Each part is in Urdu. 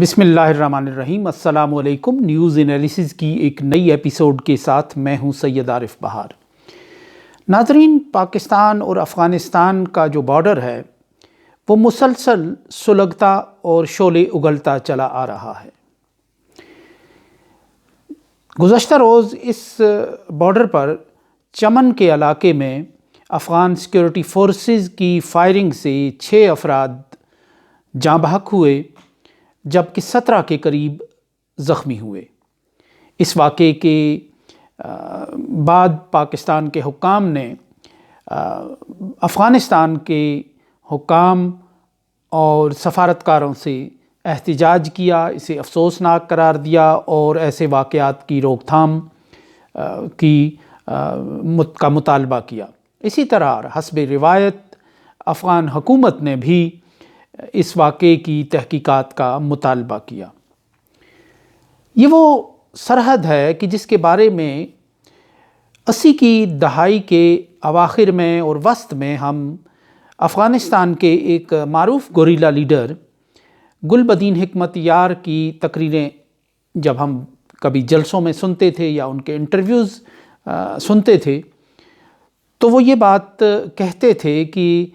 بسم اللہ الرحمن الرحیم۔ السلام علیکم۔ نیوز انالیسز کی ایک نئی ایپیسوڈ کے ساتھ میں ہوں سید عارف بہار۔ ناظرین، پاکستان اور افغانستان کا جو بارڈر ہے وہ مسلسل سلگتا اور شعلے اگلتا چلا آ رہا ہے۔ گزشتہ روز اس بارڈر پر چمن کے علاقے میں افغان سیکورٹی فورسز کی فائرنگ سے 6 افراد جاں بحق ہوئے جبکہ 17 کے قریب زخمی ہوئے۔ اس واقعے کے بعد پاکستان کے حکام نے افغانستان کے حکام اور سفارتکاروں سے احتجاج کیا، اسے افسوسناک قرار دیا اور ایسے واقعات کی روک تھام کا مطالبہ کیا۔ اسی طرح حسب روایت افغان حکومت نے بھی اس واقعے کی تحقیقات کا مطالبہ کیا۔ یہ وہ سرحد ہے کہ جس کے بارے میں 80 کی دہائی کے اواخر میں اور وسط میں ہم افغانستان کے ایک معروف گوریلا لیڈر گل بدین حکمت یار کی تقریریں جب ہم کبھی جلسوں میں سنتے تھے یا ان کے انٹرویوز سنتے تھے تو وہ یہ بات کہتے تھے کہ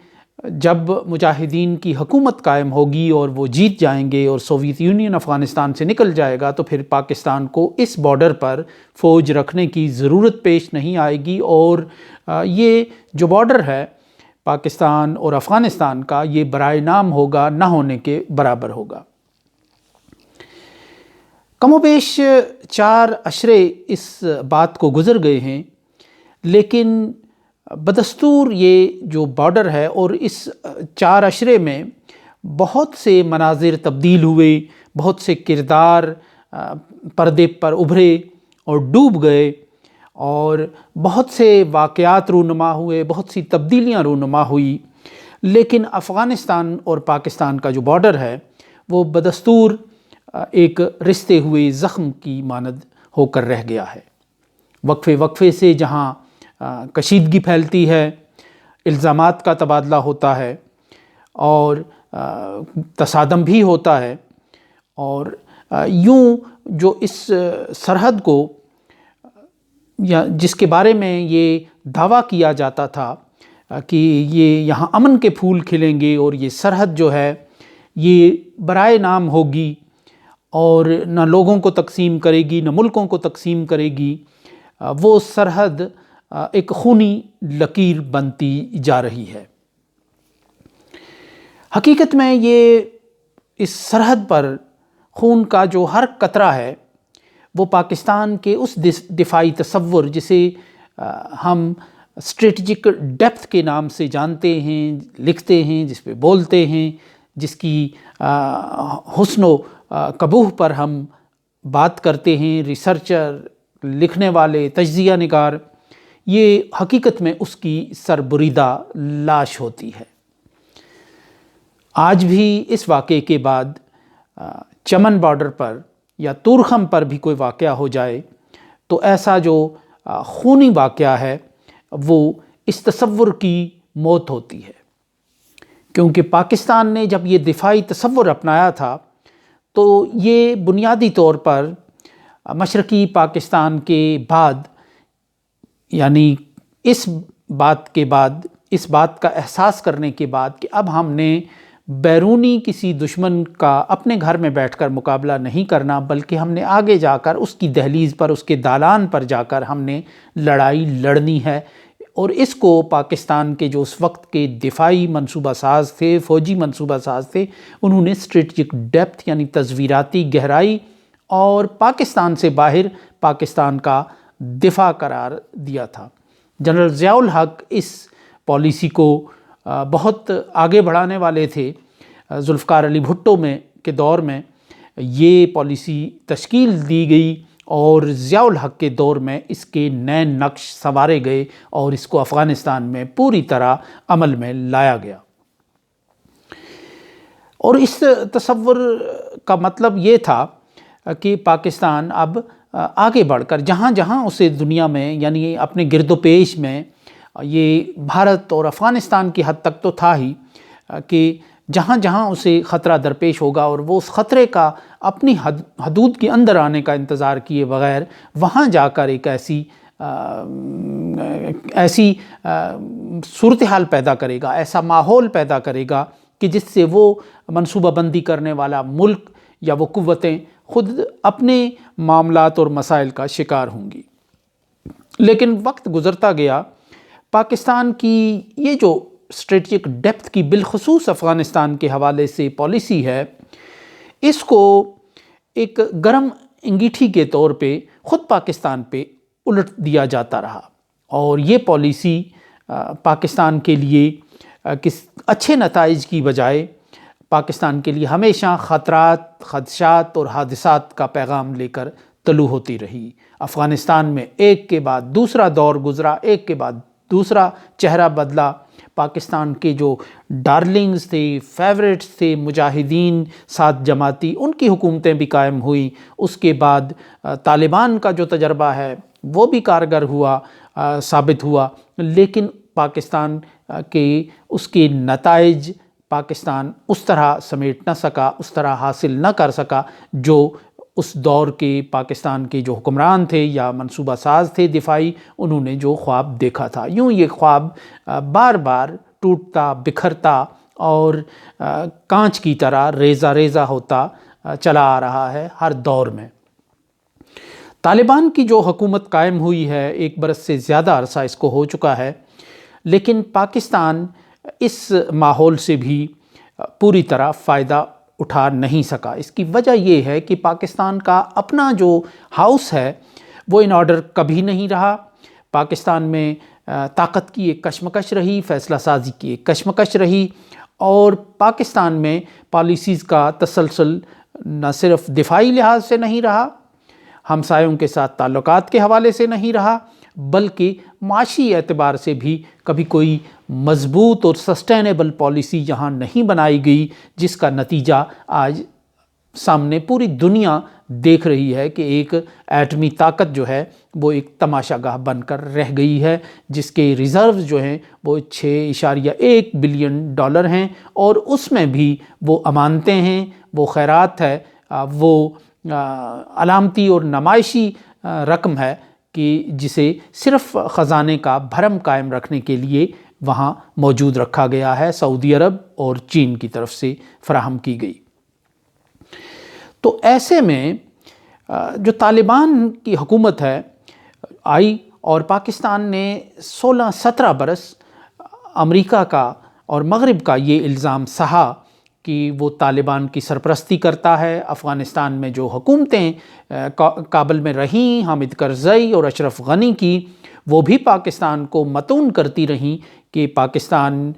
جب مجاہدین کی حکومت قائم ہوگی اور وہ جیت جائیں گے اور سوویت یونین افغانستان سے نکل جائے گا تو پھر پاکستان کو اس بارڈر پر فوج رکھنے کی ضرورت پیش نہیں آئے گی، اور یہ جو بارڈر ہے پاکستان اور افغانستان کا یہ برائے نام ہوگا، نہ ہونے کے برابر ہوگا۔ کم و بیش 4 عشرے اس بات کو گزر گئے ہیں، لیکن بدستور یہ جو بارڈر ہے اور اس 4 عشرے میں بہت سے مناظر تبدیل ہوئے، بہت سے کردار پردے پر ابھرے اور ڈوب گئے، اور بہت سے واقعات رونما ہوئے، بہت سی تبدیلیاں رونما ہوئی، لیکن افغانستان اور پاکستان کا جو بارڈر ہے وہ بدستور ایک رشتے ہوئے زخم کی مانند ہو کر رہ گیا ہے۔ وقفے وقفے سے جہاں کشیدگی پھیلتی ہے، الزامات کا تبادلہ ہوتا ہے اور تصادم بھی ہوتا ہے، اور یوں جو اس سرحد کو یا جس کے بارے میں یہ دعویٰ کیا جاتا تھا کہ یہ یہاں امن کے پھول کھلیں گے اور یہ سرحد جو ہے یہ برائے نام ہوگی اور نہ لوگوں کو تقسیم کرے گی نہ ملکوں کو تقسیم کرے گی، وہ سرحد ایک خونی لکیر بنتی جا رہی ہے۔ حقیقت میں یہ اس سرحد پر خون کا جو ہر قطرہ ہے وہ پاکستان کے اس دفاعی تصور جسے ہم اسٹریٹجک ڈیپتھ کے نام سے جانتے ہیں، لکھتے ہیں، جس پہ بولتے ہیں، جس کی حسن و قبوح پر ہم بات کرتے ہیں، ریسرچر، لکھنے والے، تجزیہ نگار، یہ حقیقت میں اس کی سربریدہ لاش ہوتی ہے۔ آج بھی اس واقعے کے بعد چمن بارڈر پر یا تورخم پر بھی کوئی واقعہ ہو جائے تو ایسا جو خونی واقعہ ہے وہ اس تصور کی موت ہوتی ہے، کیونکہ پاکستان نے جب یہ دفاعی تصور اپنایا تھا تو یہ بنیادی طور پر مشرقی پاکستان کے بعد، یعنی اس بات کا احساس کرنے کے بعد کہ اب ہم نے بیرونی کسی دشمن کا اپنے گھر میں بیٹھ کر مقابلہ نہیں کرنا، بلکہ ہم نے آگے جا کر اس کی دہلیز پر، اس کے دالان پر جا کر ہم نے لڑائی لڑنی ہے، اور اس کو پاکستان کے جو اس وقت کے دفاعی منصوبہ ساز تھے، فوجی منصوبہ ساز تھے، انہوں نے اسٹریٹجک ڈیپتھ یعنی تصویراتی گہرائی اور پاکستان سے باہر پاکستان کا دفاع قرار دیا تھا۔ جنرل ضیاء الحق اس پالیسی کو بہت آگے بڑھانے والے تھے۔ ذوالفقار علی بھٹو کے دور میں یہ پالیسی تشکیل دی گئی اور ضیاء الحق کے دور میں اس کے نئے نقش سنوارے گئے اور اس کو افغانستان میں پوری طرح عمل میں لایا گیا۔ اور اس تصور کا مطلب یہ تھا کہ پاکستان اب آگے بڑھ کر جہاں جہاں اسے دنیا میں یعنی اپنے گرد و پیش میں، یہ بھارت اور افغانستان کی حد تک تو تھا ہی کہ جہاں جہاں اسے خطرہ درپیش ہوگا اور وہ اس خطرے کا اپنی حدود کے اندر آنے کا انتظار کیے بغیر وہاں جا کر ایک ایسی صورتحال پیدا کرے گا، ایسا ماحول پیدا کرے گا کہ جس سے وہ منصوبہ بندی کرنے والا ملک یا وہ قوتیں خود اپنے معاملات اور مسائل کا شکار ہوں گی۔ لیکن وقت گزرتا گیا، پاکستان کی یہ جو اسٹریٹجک ڈیپتھ کی بالخصوص افغانستان کے حوالے سے پالیسی ہے، اس کو ایک گرم انگیٹھی کے طور پہ خود پاکستان پہ الٹ دیا جاتا رہا، اور یہ پالیسی پاکستان کے لیے اچھے نتائج کی بجائے پاکستان کے لیے ہمیشہ خطرات، خدشات اور حادثات کا پیغام لے کر طلوع ہوتی رہی۔ افغانستان میں ایک کے بعد دوسرا دور گزرا، ایک کے بعد دوسرا چہرہ بدلا۔ پاکستان کے جو ڈارلنگز تھے، فیوریٹس تھے، مجاہدین، سات جماعتی، ان کی حکومتیں بھی قائم ہوئیں۔ اس کے بعد طالبان کا جو تجربہ ہے وہ بھی کارگر ہوا، ثابت ہوا، لیکن پاکستان کے اس کے نتائج پاکستان اس طرح سمیٹ نہ سکا، اس طرح حاصل نہ کر سکا جو اس دور کے پاکستان کے جو حکمران تھے یا منصوبہ ساز تھے دفاعی، انہوں نے جو خواب دیکھا تھا۔ یوں یہ خواب بار بار ٹوٹتا، بکھرتا اور کانچ کی طرح ریزہ ریزہ ہوتا چلا آ رہا ہے ہر دور میں۔ طالبان کی جو حکومت قائم ہوئی ہے، 1 برس سے زیادہ عرصہ اس کو ہو چکا ہے، لیکن پاکستان اس ماحول سے بھی پوری طرح فائدہ اٹھا نہیں سکا۔ اس کی وجہ یہ ہے کہ پاکستان کا اپنا جو ہاؤس ہے وہ ان آرڈر کبھی نہیں رہا۔ پاکستان میں طاقت کی ایک کشمکش رہی، فیصلہ سازی کی ایک کشمکش رہی، اور پاکستان میں پالیسیز کا تسلسل نہ صرف دفاعی لحاظ سے نہیں رہا، ہمسایوں کے ساتھ تعلقات کے حوالے سے نہیں رہا، بلکہ معاشی اعتبار سے بھی کبھی کوئی مضبوط اور سسٹینیبل پالیسی یہاں نہیں بنائی گئی، جس کا نتیجہ آج سامنے پوری دنیا دیکھ رہی ہے کہ ایک ایٹمی طاقت جو ہے وہ ایک تماشا گاہ بن کر رہ گئی ہے، جس کے ریزروز جو ہیں وہ $6.1 بلین ہیں، اور اس میں بھی وہ امانتیں ہیں، وہ خیرات ہے، وہ علامتی اور نمائشی رقم ہے کہ جسے صرف خزانے کا بھرم قائم رکھنے کے لیے وہاں موجود رکھا گیا ہے، سعودی عرب اور چین کی طرف سے فراہم کی گئی۔ تو ایسے میں جو طالبان کی حکومت ہے آئی، اور پاکستان نے 16-17 برس امریکہ کا اور مغرب کا یہ الزام سہا کہ وہ طالبان کی سرپرستی کرتا ہے۔ افغانستان میں جو حکومتیں کابل میں رہیں، حامد کرزئی اور اشرف غنی کی، وہ بھی پاکستان کو متون کرتی رہیں کہ پاکستان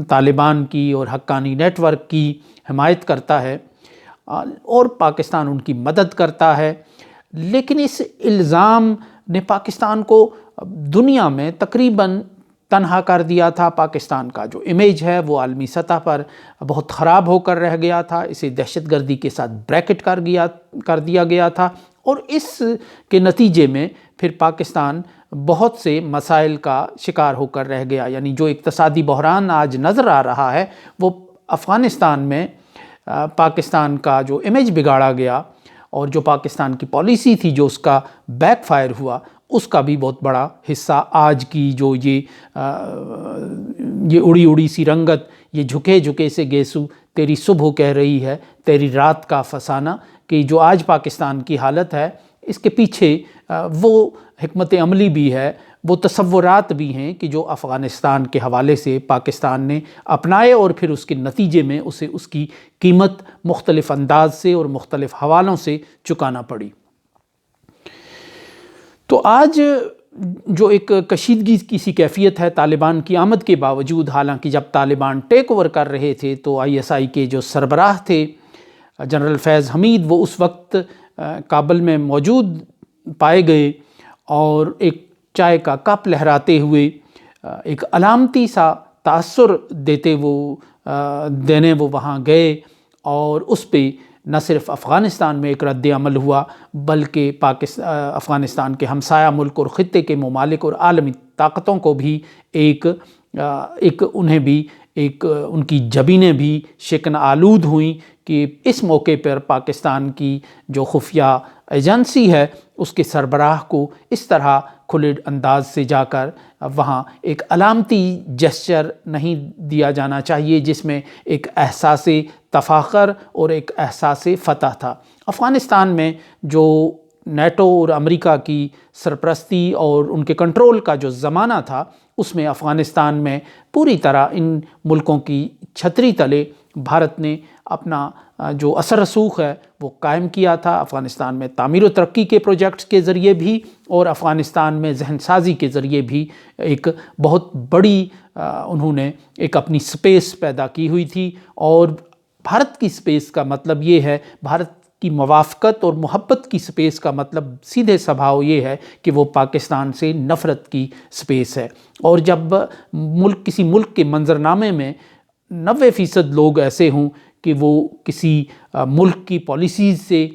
طالبان کی اور حقانی نیٹ ورک کی حمایت کرتا ہے اور پاکستان ان کی مدد کرتا ہے۔ لیکن اس الزام نے پاکستان کو دنیا میں تقریباً تنہا کر دیا تھا۔ پاکستان کا جو امیج ہے وہ عالمی سطح پر بہت خراب ہو کر رہ گیا تھا، اسے دہشت گردی کے ساتھ بریکٹ کر دیا گیا تھا، اور اس کے نتیجے میں پھر پاکستان بہت سے مسائل کا شکار ہو کر رہ گیا۔ یعنی جو اقتصادی بحران آج نظر آ رہا ہے وہ افغانستان میں پاکستان کا جو امیج بگاڑا گیا اور جو پاکستان کی پالیسی تھی جو اس کا بیک فائر ہوا، اس کا بھی بہت بڑا حصہ آج کی جو یہ اڑی اڑی سی رنگت، یہ جھکے جھکے سے گیسو تیری صبح کہہ رہی ہے تیری رات کا فسانہ، کہ جو آج پاکستان کی حالت ہے، اس کے پیچھے وہ حکمت عملی بھی ہے، وہ تصورات بھی ہیں کہ جو افغانستان کے حوالے سے پاکستان نے اپنائے، اور پھر اس کے نتیجے میں اسے اس کی قیمت مختلف انداز سے اور مختلف حوالوں سے چکانا پڑی۔ تو آج جو ایک کشیدگی کی سی کیفیت ہے طالبان کی آمد کے باوجود، حالانکہ جب طالبان ٹیک اوور کر رہے تھے تو ISI کے جو سربراہ تھے جنرل فیض حمید، وہ اس وقت کابل میں موجود پائے گئے، اور ایک چائے کا کپ لہراتے ہوئے ایک علامتی سا تاثر دینے وہ وہاں گئے، اور اس پہ نہ صرف افغانستان میں ایک رد عمل ہوا بلکہ افغانستان کے ہمسایہ ملک اور خطے کے ممالک اور عالمی طاقتوں کو بھی انہیں بھی ایک ان کی جبینیں بھی شکن آلود ہوئیں کہ اس موقع پر پاکستان کی جو خفیہ ایجنسی ہے اس کے سربراہ کو اس طرح کھلے انداز سے جا کر وہاں ایک علامتی جسچر نہیں دیا جانا چاہیے جس میں ایک احساس تفاخر اور ایک احساس فتح تھا۔ افغانستان میں جو نیٹو اور امریکہ کی سرپرستی اور ان کے کنٹرول کا جو زمانہ تھا اس میں افغانستان میں پوری طرح ان ملکوں کی چھتری تلے بھارت نے اپنا جو اثر رسوخ ہے وہ قائم کیا تھا، افغانستان میں تعمیر و ترقی کے پروجیکٹس کے ذریعے بھی اور افغانستان میں ذہن سازی کے ذریعے بھی ایک بہت بڑی انہوں نے ایک اپنی سپیس پیدا کی ہوئی تھی۔ اور بھارت کی سپیس کا مطلب یہ ہے، بھارت کی موافقت اور محبت کی سپیس کا مطلب سیدھے سبھاؤ یہ ہے کہ وہ پاکستان سے نفرت کی سپیس ہے۔ اور جب کسی ملک کے منظرنامے میں 90% لوگ ایسے ہوں کہ وہ کسی ملک کی پالیسیز سے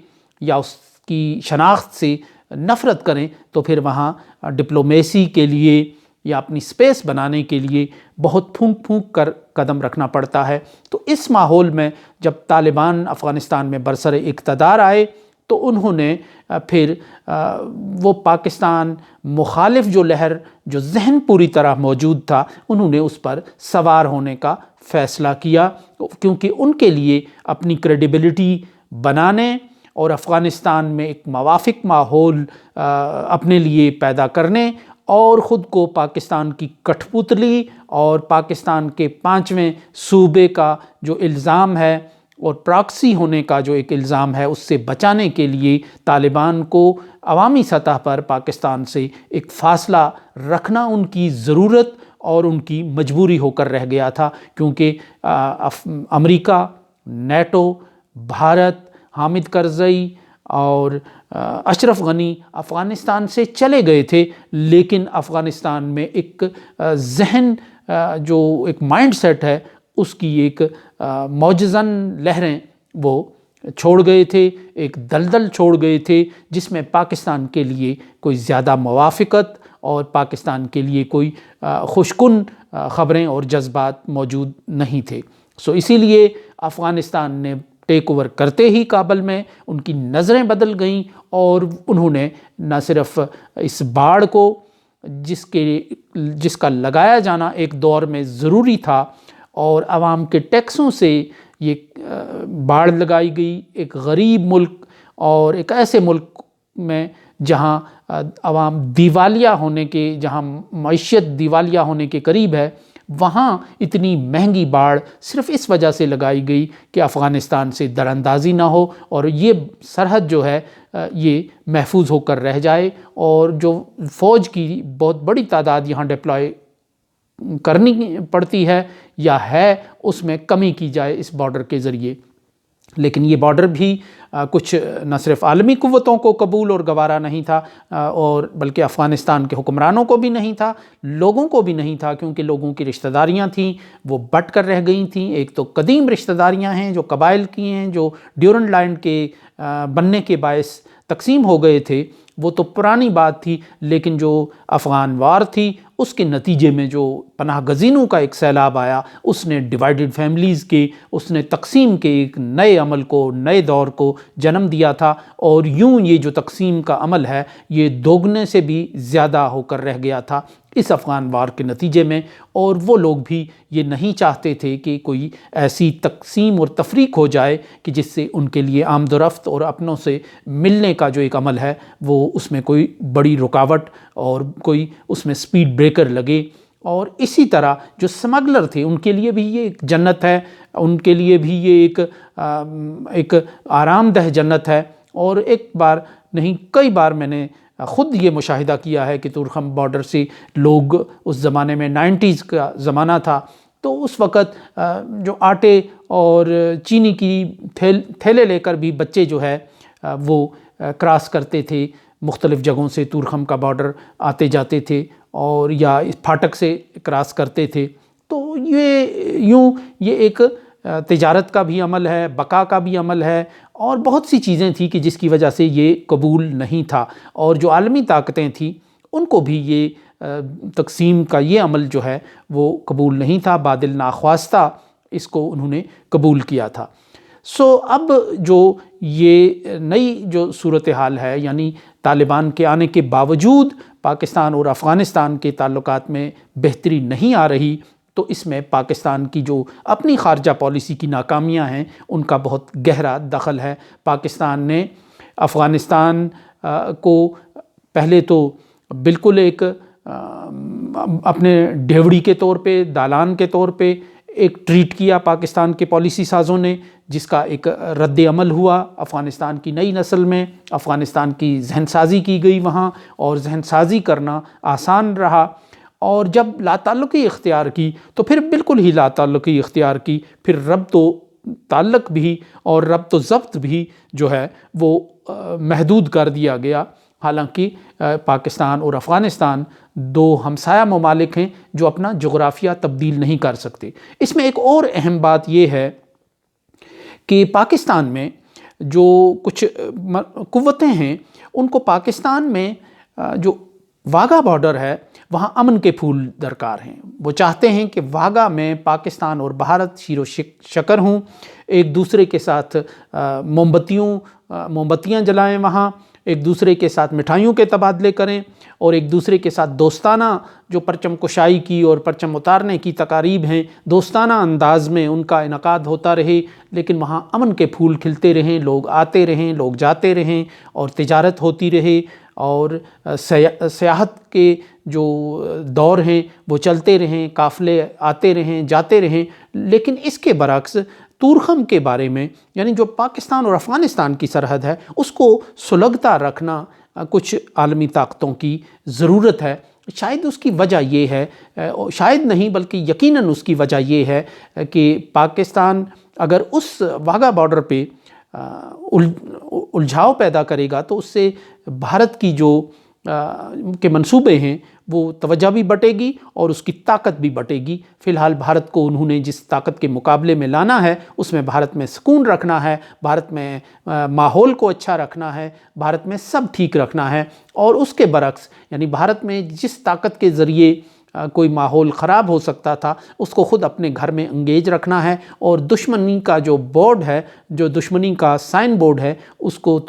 یا اس کی شناخت سے نفرت کریں تو پھر وہاں ڈپلومیسی کے لیے یا اپنی سپیس بنانے کے لیے بہت پھونک پھونک کر قدم رکھنا پڑتا ہے۔ تو اس ماحول میں جب طالبان افغانستان میں برسر اقتدار آئے تو انہوں نے پھر وہ پاکستان مخالف جو لہر جو ذہن پوری طرح موجود تھا انہوں نے اس پر سوار ہونے کا فیصلہ کیا، کیونکہ ان کے لیے اپنی کریڈیبلٹی بنانے اور افغانستان میں ایک موافق ماحول اپنے لیے پیدا کرنے اور خود کو پاکستان کی کٹھ پتلی اور پاکستان کے 5ویں صوبے کا جو الزام ہے اور پراکسی ہونے کا جو ایک الزام ہے اس سے بچانے کے لیے طالبان کو عوامی سطح پر پاکستان سے ایک فاصلہ رکھنا ان کی ضرورت اور ان کی مجبوری ہو کر رہ گیا تھا، کیونکہ امریکہ، نیٹو، بھارت، حامد کرزئی اور اشرف غنی افغانستان سے چلے گئے تھے، لیکن افغانستان میں ایک ذہن جو ایک مائنڈ سیٹ ہے اس کی ایک معجزن لہریں وہ چھوڑ گئے تھے، ایک دلدل چھوڑ گئے تھے جس میں پاکستان کے لیے کوئی زیادہ موافقت اور پاکستان کے لیے کوئی خوشکن خبریں اور جذبات موجود نہیں تھے۔ اسی لیے افغانستان نے ٹیک اوور کرتے ہی کابل میں ان کی نظریں بدل گئیں اور انہوں نے نہ صرف اس باڑ کو جس کا لگایا جانا ایک دور میں ضروری تھا اور عوام کے ٹیکسوں سے یہ باڑ لگائی گئی ایک غریب ملک اور ایک ایسے ملک میں جہاں عوام جہاں معیشت دیوالیہ ہونے کے قریب ہے، وہاں اتنی مہنگی باڑ صرف اس وجہ سے لگائی گئی کہ افغانستان سے دراندازی نہ ہو اور یہ سرحد جو ہے یہ محفوظ ہو کر رہ جائے، اور جو فوج کی بہت بڑی تعداد یہاں ڈپلوائے کرنی پڑتی ہے یا ہے اس میں کمی کی جائے اس بارڈر کے ذریعے۔ لیکن یہ بارڈر بھی کچھ نہ صرف عالمی قوتوں کو قبول اور گوارا نہیں تھا اور بلکہ افغانستان کے حکمرانوں کو بھی نہیں تھا، لوگوں کو بھی نہیں تھا، کیونکہ لوگوں کی رشتہ داریاں تھیں وہ بٹ کر رہ گئی تھیں۔ ایک تو قدیم رشتہ داریاں ہیں جو قبائل کی ہیں، جو ڈیورنڈ لائن کے بننے کے باعث تقسیم ہو گئے تھے، وہ تو پرانی بات تھی، لیکن جو افغان وار تھی اس کے نتیجے میں جو پناہ گزینوں کا ایک سیلاب آیا اس نے ڈیوائیڈڈ فیملیز کے، اس نے تقسیم کے ایک نئے عمل کو، نئے دور کو جنم دیا تھا، اور یوں یہ جو تقسیم کا عمل ہے یہ دوگنے سے بھی زیادہ ہو کر رہ گیا تھا اس افغان وار کے نتیجے میں، اور وہ لوگ بھی یہ نہیں چاہتے تھے کہ کوئی ایسی تقسیم اور تفریق ہو جائے کہ جس سے ان کے لیے آمد و رفت اور اپنوں سے ملنے کا جو ایک عمل ہے وہ اس میں کوئی بڑی رکاوٹ اور کوئی اس میں سپیڈ بریکر لگے۔ اور اسی طرح جو سمگلر تھے ان کے لیے بھی یہ ایک جنت ہے، ان کے لیے بھی یہ ایک آرام دہ جنت ہے، اور ایک بار نہیں کئی بار میں نے خود یہ مشاہدہ کیا ہے کہ تورخم بارڈر سے لوگ اس زمانے میں 90s کا زمانہ تھا، تو اس وقت جو آٹے اور چینی کی تھیلے لے کر بھی بچے جو ہے وہ کراس کرتے تھے، مختلف جگہوں سے تورخم کا بارڈر آتے جاتے تھے اور یا پھاٹک سے کراس کرتے تھے۔ تو یہ ایک تجارت کا بھی عمل ہے، بقا کا بھی عمل ہے، اور بہت سی چیزیں تھیں کہ جس کی وجہ سے یہ قبول نہیں تھا، اور جو عالمی طاقتیں تھیں ان کو بھی یہ تقسیم کا یہ عمل جو ہے وہ قبول نہیں تھا، بادل ناخواستہ اس کو انہوں نے قبول کیا تھا۔ اب جو یہ نئی جو صورتحال ہے، یعنی طالبان کے آنے کے باوجود پاکستان اور افغانستان کے تعلقات میں بہتری نہیں آ رہی، تو اس میں پاکستان کی جو اپنی خارجہ پالیسی کی ناکامیاں ہیں ان کا بہت گہرا دخل ہے۔ پاکستان نے افغانستان کو پہلے تو بالکل ایک اپنے ڈھیوڑی کے طور پہ، دالان کے طور پہ ایک ٹریٹ کیا پاکستان کے پالیسی سازوں نے، جس کا ایک رد عمل ہوا افغانستان کی نئی نسل میں۔ افغانستان کی ذہن سازی کی گئی وہاں، اور ذہن سازی کرنا آسان رہا، اور جب لا تعلقی اختیار کی تو پھر بالکل ہی لا تعلقی اختیار کی، پھر ربط و تعلق بھی اور ربط و ضبط بھی جو ہے وہ محدود کر دیا گیا۔ حالانکہ پاکستان اور افغانستان دو ہمسایہ ممالک ہیں جو اپنا جغرافیہ تبدیل نہیں کر سکتے۔ اس میں ایک اور اہم بات یہ ہے کہ پاکستان میں جو کچھ قوتیں ہیں، ان کو پاکستان میں جو واگا بارڈر ہے وہاں امن کے پھول درکار ہیں۔ وہ چاہتے ہیں کہ واگا میں پاکستان اور بھارت شیر و شکر ہوں، ایک دوسرے کے ساتھ مومبتیاں جلائیں، وہاں ایک دوسرے کے ساتھ مٹھائیوں کے تبادلے کریں، اور ایک دوسرے کے ساتھ دوستانہ جو پرچم کشائی کی اور پرچم اتارنے کی تقاریب ہیں، دوستانہ انداز میں ان کا انعقاد ہوتا رہے، لیکن وہاں امن کے پھول کھلتے رہیں، لوگ آتے رہیں، لوگ جاتے رہیں، اور تجارت ہوتی رہے، اور سیاحت کے جو دور ہیں وہ چلتے رہیں، قافلے آتے رہیں، جاتے رہیں۔ لیکن اس کے برعکس تورخم کے بارے میں، یعنی جو پاکستان اور افغانستان کی سرحد ہے، اس کو سلگتا رکھنا کچھ عالمی طاقتوں کی ضرورت ہے۔ شاید اس کی وجہ یہ ہے، شاید نہیں بلکہ یقیناً اس کی وجہ یہ ہے کہ پاکستان اگر اس واگا بارڈر پہ الجھاؤ پیدا کرے گا تو اس سے بھارت کی جو کے منصوبے ہیں وہ توجہ بھی بٹے گی اور اس کی طاقت بھی بٹے گی۔ فی الحال بھارت کو انہوں نے جس طاقت کے مقابلے میں لانا ہے، اس میں بھارت میں سکون رکھنا ہے، بھارت میں ماحول کو اچھا رکھنا ہے، بھارت میں سب ٹھیک رکھنا ہے، اور اس کے برعکس یعنی بھارت میں جس طاقت کے ذریعے کوئی ماحول خراب ہو سکتا تھا، اس کو خود اپنے گھر میں انگیج رکھنا ہے، اور دشمنی کا جو بورڈ ہے، جو دشمنی کا سائن بورڈ ہے، اس کو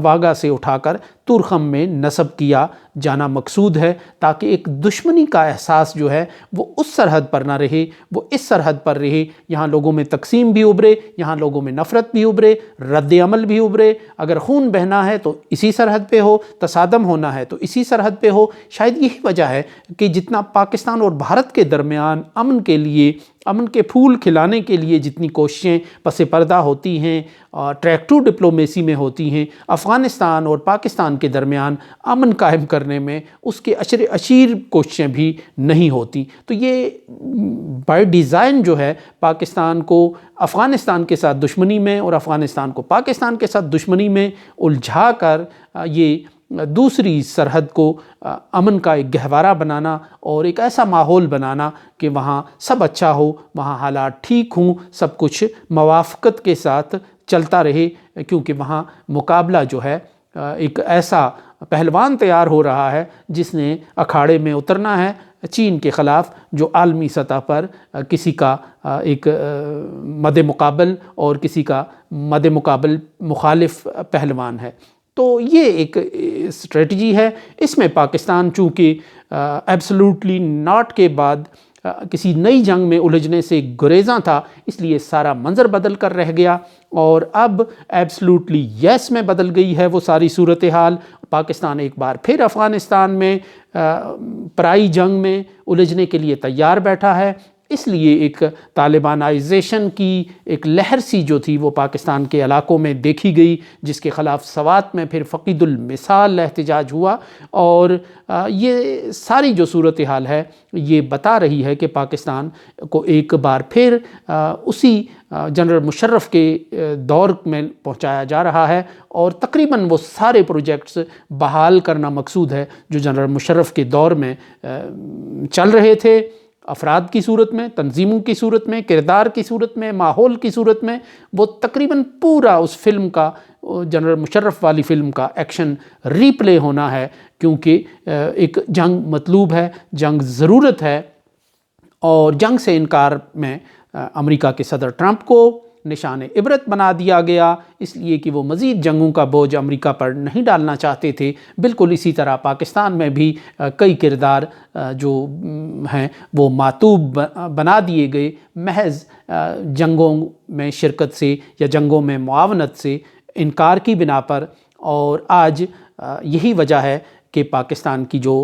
واگا سے اٹھا کر تورخم میں نصب کیا جانا مقصود ہے، تاکہ ایک دشمنی کا احساس جو ہے وہ اس سرحد پر نہ رہے، وہ اس سرحد پر رہے۔ یہاں لوگوں میں تقسیم بھی ابھرے، یہاں لوگوں میں نفرت بھی ابھرے، رد عمل بھی ابھرے۔ اگر خون بہنا ہے تو اسی سرحد پہ ہو، تصادم ہونا ہے تو اسی سرحد پہ ہو۔ شاید یہی وجہ ہے کہ جتنا پاکستان اور بھارت کے درمیان امن کے لیے، امن کے پھول کھلانے کے لیے جتنی کوششیں پس پردہ ہوتی ہیں، ٹریک ٹو ڈپلومیسی میں ہوتی ہیں، افغانستان اور پاکستان کے درمیان امن قائم کرنے میں اس کے اشیر کوششیں بھی نہیں ہوتی۔ تو یہ بائی ڈیزائن جو ہے پاکستان کو افغانستان کے ساتھ دشمنی میں اور افغانستان کو پاکستان کے ساتھ دشمنی میں الجھا کر یہ دوسری سرحد کو امن کا ایک گہوارہ بنانا اور ایک ایسا ماحول بنانا کہ وہاں سب اچھا ہو، وہاں حالات ٹھیک ہوں، سب کچھ موافقت کے ساتھ چلتا رہے، کیونکہ وہاں مقابلہ جو ہے ایک ایسا پہلوان تیار ہو رہا ہے جس نے اکھاڑے میں اترنا ہے چین کے خلاف، جو عالمی سطح پر کسی کا ایک مد مقابل اور کسی کا مد مقابل مخالف پہلوان ہے۔ تو یہ ایک اسٹریٹجی ہے۔ اس میں پاکستان چونکہ ایبسلوٹلی ناٹ کے بعد کسی نئی جنگ میں الجھنے سے گریزاں تھا، اس لیے سارا منظر بدل کر رہ گیا، اور اب ایبسلوٹلی یس میں بدل گئی ہے وہ ساری صورتحال۔ پاکستان ایک بار پھر افغانستان میں پرائی جنگ میں الجھنے کے لیے تیار بیٹھا ہے۔ اس لیے ایک طالبانائزیشن کی ایک لہر سی جو تھی وہ پاکستان کے علاقوں میں دیکھی گئی، جس کے خلاف سوات میں پھر فقید المثال احتجاج ہوا، اور یہ ساری جو صورتحال ہے یہ بتا رہی ہے کہ پاکستان کو ایک بار پھر اسی جنرل مشرف کے دور میں پہنچایا جا رہا ہے، اور تقریباً وہ سارے پروجیکٹس بحال کرنا مقصود ہے جو جنرل مشرف کے دور میں چل رہے تھے، افراد کی صورت میں، تنظیموں کی صورت میں، کردار کی صورت میں، ماحول کی صورت میں۔ وہ تقریباً پورا اس فلم کا جنرل مشرف والی فلم کا ایکشن ری پلے ہونا ہے، کیونکہ ایک جنگ مطلوب ہے، جنگ ضرورت ہے، اور جنگ سے انکار میں امریکہ کے صدر ٹرمپ کو نشان عبرت بنا دیا گیا، اس لیے کہ وہ مزید جنگوں کا بوجھ امریکہ پر نہیں ڈالنا چاہتے تھے۔ بالکل اسی طرح پاکستان میں بھی کئی کردار جو ہیں وہ معطوب بنا دیے گئے محض جنگوں میں شرکت سے یا جنگوں میں معاونت سے انکار کی بنا پر، اور آج یہی وجہ ہے کہ پاکستان کی جو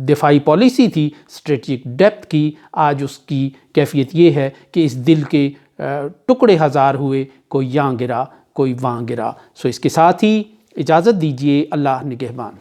دفاعی پالیسی تھی اسٹریٹجک ڈیپتھ کی، آج اس کی کیفیت یہ ہے کہ اس دل کے ٹکڑے ہزار ہوئے، کوئی یاں گرا کوئی وہاں گرا۔ سو اس کے ساتھ ہی اجازت دیجیے، اللہ نگہبان۔